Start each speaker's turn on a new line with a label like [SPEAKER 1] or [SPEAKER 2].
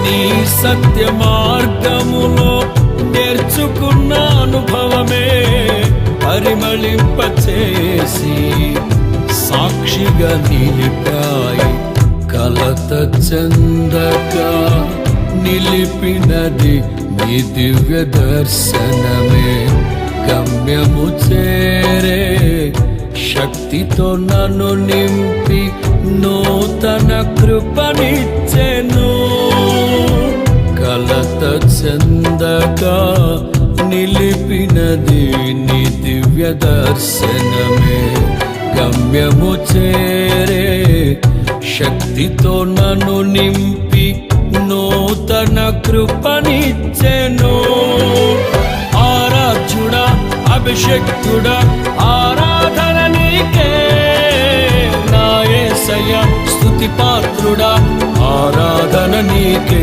[SPEAKER 1] నీ సత్య మార్గములో నేర్చుకున్న అనుభవమే పరిమళింపచేసి సాక్షిగా నిలిపాయి. కలత చెందక నిలిపినది నీ దివ్య దర్శనమే. గమ్యము చేరే శక్తితో నన్ను నింపి నూతన కృపనిచ్చెను. కలత చెందక నిలిపినది నీ దివ్య దర్శనమే. గమ్యము చేరే శక్తితో నన్ను నింపి నూతన కృపనిచ్చెను. ఆరాధ్యుడా, అభిషేక్తుడా, ఆరాధన నీకే. నా యేసయ్య స్తుతి పాత్రుడా, ఆరాధన నీకే.